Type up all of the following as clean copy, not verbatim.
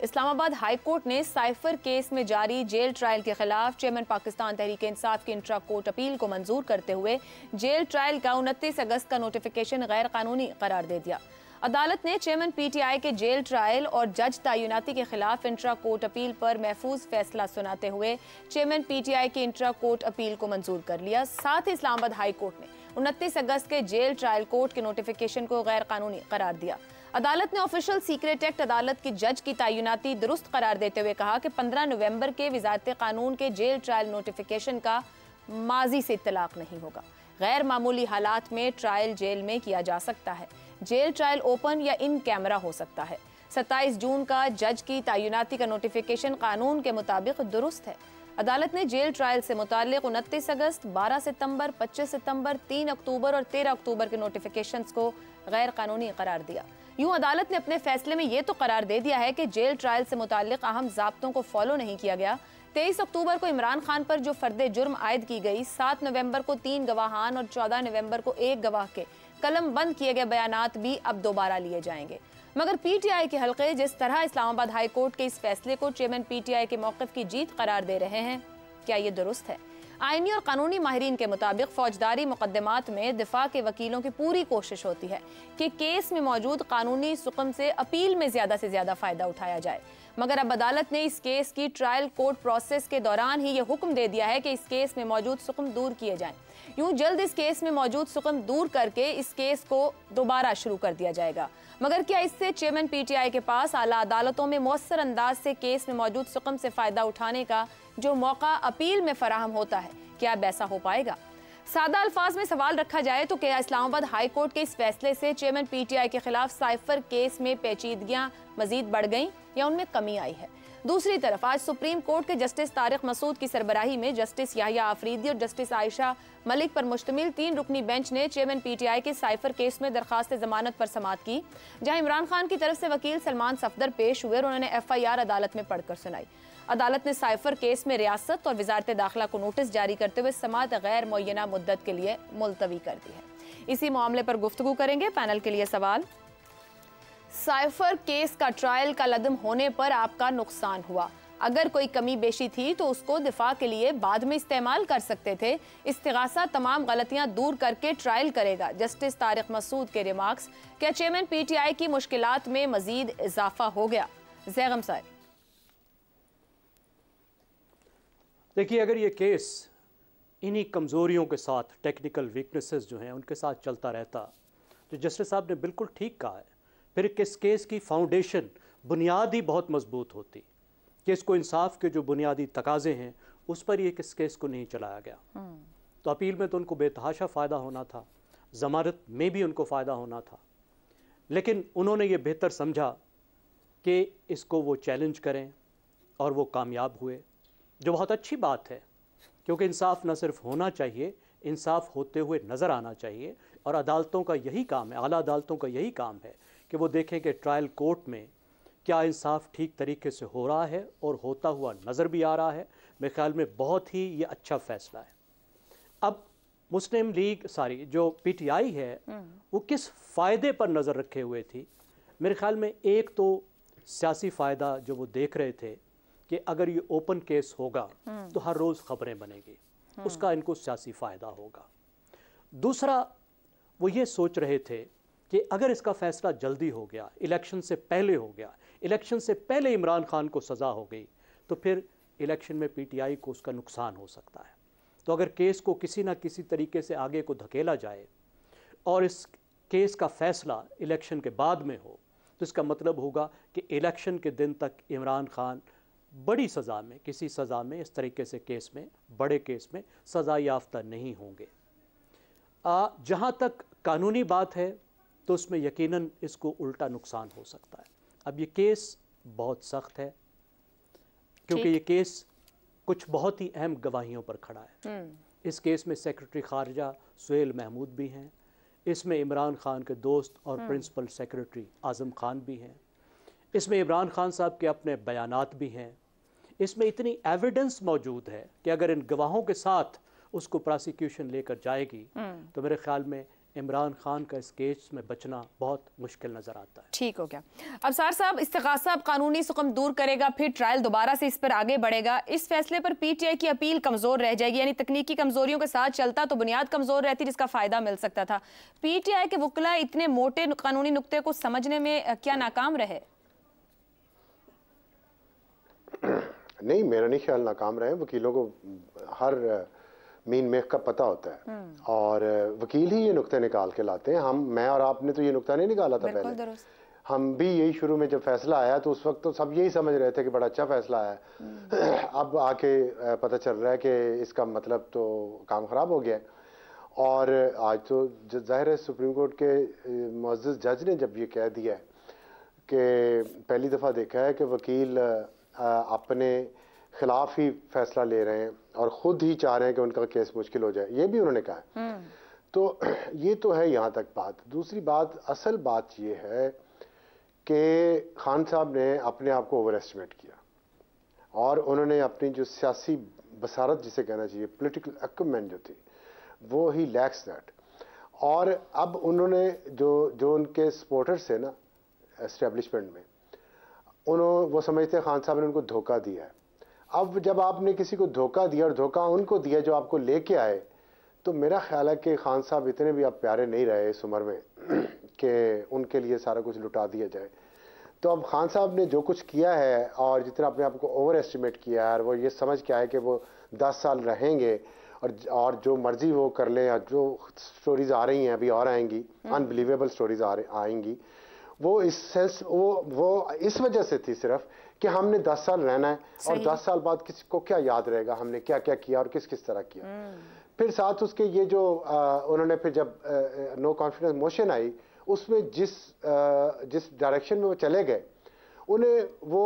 Islamabad high court ने cipher case में जारी जेल ट्रायल के खिलाफ चेयरमैन पाकिस्तान तहरीक इंसाफ की इंट्रा कोर्ट अपील को मंजूर करते हुए जेल ट्रायल का 29 अगस्त का नोटिफिकेशन गैर कानूनी करार दे दिया। अदालत ने चेयरमैन पीटीआई के जेल ट्रायल और जज तैनाती के खिलाफ इंट्रा कोर्ट अपील पर महफूज फैसला सुनाते हुए चेयरमैन पीटीआई की इंट्रा कोर्ट अपील को मंजूर कर लिया। साथ ही इस्लामाबाद हाई कोर्ट ने 29 अगस्त के जेल ट्रायल कोर्ट के नोटिफिकेशन को गैर कानूनी करार दिया। अदालत ने ऑफिशियल सीक्रेट एक्ट अदालत की जज की तैनाती दुरुस्त करार देते हुए कहा कि 15 नवंबर के वजारत कानून के जेल ट्रायल नोटिफिकेशन का माजी से इत्तलाक नहीं होगा। गैर मामूली हालात में ट्रायल जेल में किया जा सकता है। जेल ट्रायल ओपन या इन कैमरा हो सकता है। 27 जून का जज की तैनाती का नोटिफिकेशन कानून के मुताबिक दुरुस्त है। अदालत ने जेल ट्रायल से मुताल्लिक 29 अगस्त, 12 सितंबर, 25 सितंबर, 3 अक्टूबर और 13 अक्टूबर के नोटिफिकेशंस को गैर कानूनी करार दिया। यूं अदालत ने अपने फैसले में यह तो करार दे दिया है कि जेल ट्रायल से मुताल्लिक अहम ज़ाब्तों को फॉलो नहीं किया गया। 23 अक्टूबर को इमरान खान पर जो फर्द जुर्म आयद की गई, 7 नवंबर को 3 गवाहान और 14 नवंबर को 1 गवाह के कलम बंद किए गए बयानात भी अब दोबारा लिए जाएंगे। मगर पीटीआई के हल्के जिस तरह इस्लामाबाद हाई कोर्ट के इस फैसले को चेयरमैन पीटीआई के मौक़िफ़ की जीत करार दे रहे हैं, क्या ये दुरुस्त है? आईनी और कानूनी माहिरीन के मुताबिक फौजदारी मुकदमात में दिफा के वकीलों की पूरी कोशिश होती है कि केस में मौजूद कानूनी सुकम से अपील में ज़्यादा से ज़्यादा फ़ायदा उठाया जाए। मगर अब अदालत ने इस केस की ट्रायल कोर्ट प्रोसेस के दौरान ही ये हुक्म दे दिया है कि इस केस में मौजूद सुकम दूर किए जाएं। यूं जल्द इस केस में मौजूद सुकम दूर करके इस केस को दोबारा शुरू कर दिया जाएगा। मगर क्या इससे चेयरमैन पीटीआई के पास आला अदालतों में मौसर अंदाज से केस में मौजूद सुकम से फ़ायदा उठाने का जो मौका अपील में फराहम होता है, क्या अब ऐसा हो पाएगा? सादा अल्फाज में सवाल रखा जाए तो क्या इस्लामाबाद हाई कोर्ट के इस फैसले से चेयरमैन पीटीआई के खिलाफ साइफर केस में पेचीदगियां मजीद बढ़ गईं या उनमें कमी आई है? दूसरी तरफ आज सुप्रीम कोर्ट के जस्टिस तारिक मसूद की सरबराही में जस्टिस याहिया आफरीदी और जस्टिस आयशा मलिक पर मुश्तमिल 3 रुकनी बेंच ने चेयरमैन पीटीआई के साइफर केस में दरखास्त जमानत पर समाअत की, जहां इमरान खान की तरफ से वकील सलमान सफदर पेश हुए और उन्होंने FIR अदालत में पढ़कर सुनाई। अदालत ने साइफर केस में रियासत और वजारत दाखिला को नोटिस जारी करते हुए समाअत गैर मुअय्यना मुद्दत के लिए मुलतवी कर दी है। इसी मामले पर गुफ्तगू करेंगे। पैनल के लिए सवाल, साइफर केस का ट्रायल का लदम होने पर आपका नुकसान हुआ, अगर कोई कमी बेशी थी तो उसको दिफा के लिए बाद में इस्तेमाल कर सकते थे। इस्तिगासा तमाम गलतियां दूर करके ट्रायल करेगा। जस्टिस तारिक मसूद के रिमार्क्स, क्या चेयरमैन पीटीआई की मुश्किलात में मजीद इजाफा हो गया? जैगम साहब, देखिए, अगर ये केस इन्हीं कमज़ोरियों के साथ, टेक्निकल वीकनेसेस जो हैं उनके साथ चलता रहता, तो जस्टिस साहब ने बिल्कुल ठीक कहा है, फिर किस केस की फाउंडेशन, बुनियाद ही बहुत मजबूत होती। केस को इंसाफ के जो बुनियादी तकाजे हैं उस पर ये किस केस को नहीं चलाया गया। तो अपील में तो उनको बेतहाशा फ़ायदा होना था, ज़मानत में भी उनको फ़ायदा होना था, लेकिन उन्होंने ये बेहतर समझा कि इसको वो चैलेंज करें और वो कामयाब हुए, जो बहुत अच्छी बात है, क्योंकि इंसाफ न सिर्फ होना चाहिए, इंसाफ होते हुए नज़र आना चाहिए। और अदालतों का यही काम है, आला अदालतों का यही काम है कि वो देखें कि ट्रायल कोर्ट में क्या इंसाफ ठीक तरीके से हो रहा है और होता हुआ नज़र भी आ रहा है। मेरे ख्याल में बहुत ही ये अच्छा फ़ैसला है। अब मुस्लिम लीग जो पीटीआई है वो किस फ़ायदे पर नज़र रखे हुए थी? मेरे ख्याल में एक तो सियासी फ़ायदा जो वो देख रहे थे कि अगर ये ओपन केस होगा तो हर रोज़ ख़बरें बनेगी, उसका इनको सियासी फ़ायदा होगा। दूसरा, वो ये सोच रहे थे कि अगर इसका फ़ैसला जल्दी हो गया, इलेक्शन से पहले हो गया, इलेक्शन से पहले इमरान खान को सज़ा हो गई, तो फिर इलेक्शन में पीटीआई को उसका नुकसान हो सकता है। तो अगर केस को किसी ना किसी तरीके से आगे को धकेला जाए और इस केस का फ़ैसला इलेक्शन के बाद में हो, तो इसका मतलब होगा कि इलेक्शन के दिन तक इमरान खान बड़ी सज़ा में, किसी सज़ा में, इस तरीके से केस में, बड़े केस में सज़ा याफ्ता नहीं होंगे। जहाँ तक कानूनी बात है तो उसमें यकीनन इसको उल्टा नुकसान हो सकता है। अब ये केस बहुत सख्त है, क्योंकि ये केस कुछ बहुत ही अहम गवाहियों पर खड़ा है। इस केस में सेक्रेटरी खारजा सुहेल महमूद भी हैं, इसमें इमरान खान के दोस्त और प्रिंसिपल सेक्रेटरी आज़म खान भी हैं, इसमें इमरान खान साहब के अपने बयानात भी हैं, इसमें इतनी एविडेंस मौजूद है कि अगर इन गवाहों के साथ उसको प्रोसिक्यूशन लेकर जाएगी तो मेरे ख्याल में इमरान खान का इस केस में बचना बहुत मुश्किल नज़र आता है। ठीक हो गया। अब सार साहब, इस्तिगासा अब कानूनी सुकम दूर करेगा, फिर ट्रायल दोबारा से इस पर आगे बढ़ेगा। इस फैसले पर पीटीआई की अपील कमजोर रह जाएगी, यानी तकनीकी कमजोरियों के साथ चलता तो बुनियाद कमजोर रहती जिसका फायदा मिल सकता था। पीटीआई के वकील इतने मोटे कानूनी नुक्ते को समझने में क्या नाकाम रहे? नहीं, मेरा नहीं ख्याल नाकाम रहे। वकीलों को हर मीन मेख का पता होता है और वकील ही ये नुक्ते निकाल के लाते हैं। मैं और आपने तो ये नुक्ता नहीं निकाला था पहले। हम भी यही शुरू में जब फैसला आया तो उस वक्त तो सब यही समझ रहे थे कि बड़ा अच्छा फैसला आया। अब आके पता चल रहा है कि इसका मतलब तो काम खराब हो गया। और आज तो जाहिर है सुप्रीम कोर्ट के मुअज़्ज़ज़ जज ने जब ये कह दिया है कि पहली दफ़ा देखा है कि वकील अपने खिलाफ ही फैसला ले रहे हैं और ख़ुद ही चाह रहे हैं कि उनका केस मुश्किल हो जाए, ये भी उन्होंने कहा है। तो ये तो है यहाँ तक बात। दूसरी बात, असल बात ये है कि खान साहब ने अपने आप को ओवर एस्टिमेट किया और उन्होंने अपनी जो सियासी बसारत जिसे कहना चाहिए, पॉलिटिकल अक्यूमेंट जो थी, वो ही लैक्स दैट। और अब उन्होंने जो उनके सपोर्टर्स है ना एस्टेब्लिशमेंट में, वो समझते हैं खान साहब ने उनको धोखा दिया है। अब जब आपने किसी को धोखा दिया और धोखा उनको दिया जो आपको लेके आए, तो मेरा ख्याल है कि खान साहब इतने भी अब प्यारे नहीं रहे इस उम्र में कि उनके लिए सारा कुछ लुटा दिया जाए। तो अब खान साहब ने जो कुछ किया है और जितना अपने आप को ओवर एस्टिमेट किया है और वो ये समझ के आए कि वो 10 साल रहेंगे और जो मर्जी वो कर लें, या जो स्टोरीज आ रही हैं अभी और आएंगी, अनबिलीवेबल स्टोरीज आएंगी, वो इस सेंस वो इस वजह से थी सिर्फ कि हमने 10 साल रहना है और 10 साल बाद किसी को क्या याद रहेगा हमने क्या क्या किया और किस किस तरह किया। फिर साथ उसके ये जो उन्होंने फिर जब नो कॉन्फिडेंस मोशन आई, उसमें जिस डायरेक्शन में वो चले गए, उन्हें वो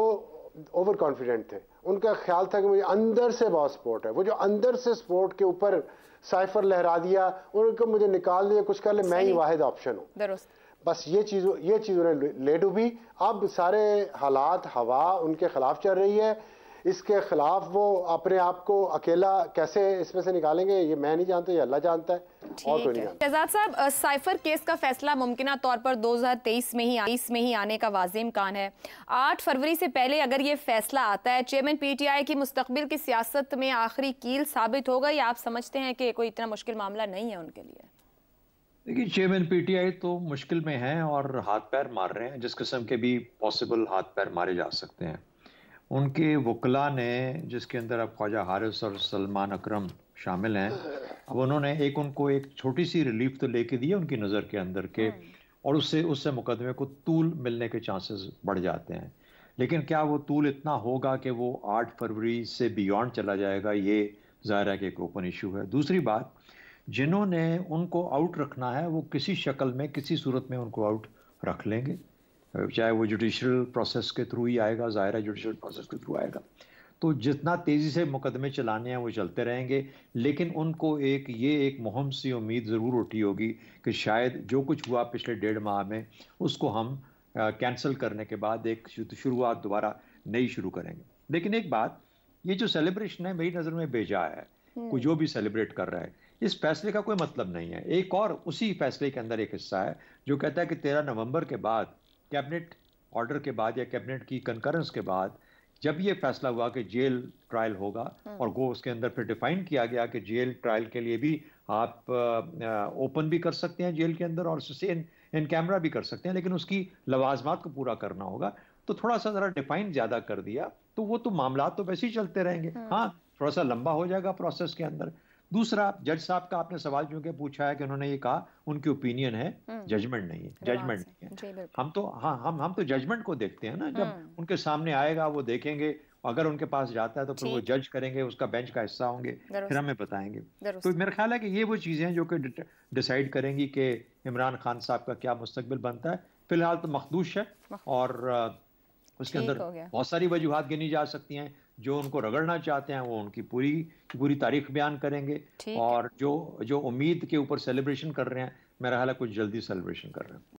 ओवर कॉन्फिडेंट थे। उनका ख्याल था कि मुझे अंदर से बहुत सपोर्ट है। वो जो अंदर से सपोर्ट के ऊपर साइफर लहरा दिया, उनको मुझे निकाल दिया, कुछ कर ले, मैं ही वाहिद ऑप्शन हूँ। बस ये चीज़ उन्हें ले डूबी। अब सारे हालात, हवा उनके खिलाफ चल रही है। इसके खिलाफ वो अपने आप को अकेला कैसे इसमें से निकालेंगे, ये मैं नहीं जानता, ये अल्लाह जानता है और कोई नहीं जानता। शहजाद साहब, साइफर केस का फैसला मुमकिना तौर पर 2023 में ही आने का वाज़ेह इम्कान है। 8 फरवरी से पहले अगर ये फैसला आता है, चेयरमैन पीटीआई की मुस्तकबिल की सियासत में आखिरी कील साबित होगा, या आप समझते हैं कि कोई इतना मुश्किल मामला नहीं है उनके लिए? देखिए, चेयरमैन पीटीआई तो मुश्किल में हैं और हाथ पैर मार रहे हैं, जिस किस्म के भी पॉसिबल हाथ पैर मारे जा सकते हैं। उनके वकला ने, जिसके अंदर अब ख्वाजा हारिस और सलमान अकरम शामिल हैं, अब उन्होंने उनको एक छोटी सी रिलीफ तो लेके दी है उनकी नज़र के अंदर के, और उससे मुकदमे को तूल मिलने के चांसेस बढ़ जाते हैं। लेकिन क्या वो तूल इतना होगा कि वो 8 फरवरी से बियॉन्ड चला जाएगा, ये ज़ाहिर है कि एक ओपन इशू है। दूसरी बात, जिन्होंने उनको आउट रखना है वो किसी शक्ल में, किसी सूरत में उनको आउट रख लेंगे, चाहे वो जुडिशल प्रोसेस के थ्रू ही आएगा, ज़ाहिर है जुडिशल प्रोसेस के थ्रू आएगा। तो जितना तेज़ी से मुकदमे चलाने हैं वो चलते रहेंगे, लेकिन उनको एक मुहिम सी उम्मीद ज़रूर उठी होगी कि शायद जो कुछ हुआ पिछले 1.5 माह में उसको हम कैंसिल करने के बाद एक शुरुआत दोबारा नई शुरू करेंगे। लेकिन एक बात, ये जो सेलिब्रेशन है मेरी नज़र में बेजा है। कोई जो भी सेलिब्रेट कर रहा है, इस फैसले का कोई मतलब नहीं है। एक और उसी फैसले के अंदर एक हिस्सा है जो कहता है कि 13 नवंबर के बाद, कैबिनेट ऑर्डर के बाद या कैबिनेट की कंकरेंस के बाद, जब ये फैसला हुआ कि जेल ट्रायल होगा, और वो उसके अंदर फिर डिफाइन किया गया कि जेल ट्रायल के लिए भी आप ओपन भी कर सकते हैं जेल के अंदर और उससे इन कैमरा भी कर सकते हैं, लेकिन उसकी लवाजमात को पूरा करना होगा। तो थोड़ा सा ज़रा डिफाइन ज़्यादा कर दिया, तो वो तो मामला तो वैसे ही चलते रहेंगे। हाँ, थोड़ा सा लंबा हो जाएगा प्रोसेस के अंदर। दूसरा, जज साहब का आपने सवाल जो कि पूछा है कि उन्होंने ये कहा उनकी ओपिनियन है, जजमेंट नहीं है, जजमेंट नहीं है। हम तो जजमेंट को देखते हैं ना, जब उनके सामने आएगा वो देखेंगे, अगर उनके पास जाता है तो फिर वो जज करेंगे, उसका बेंच का हिस्सा होंगे, फिर हमें बताएंगे। तो मेरा ख्याल है कि ये वो चीज़ें हैं जो कि डिसाइड करेंगी कि इमरान खान साहब का क्या मुस्तकबिल बनता है। फिलहाल तो मखदूश है और उसके अंदर बहुत सारी वजूहात गिनी जा सकती हैं। जो उनको रगड़ना चाहते हैं वो उनकी पूरी तारीख बयान करेंगे, और जो उम्मीद के ऊपर सेलिब्रेशन कर रहे हैं, मेरा ख्याल है कुछ जल्दी सेलिब्रेशन कर रहे हैं।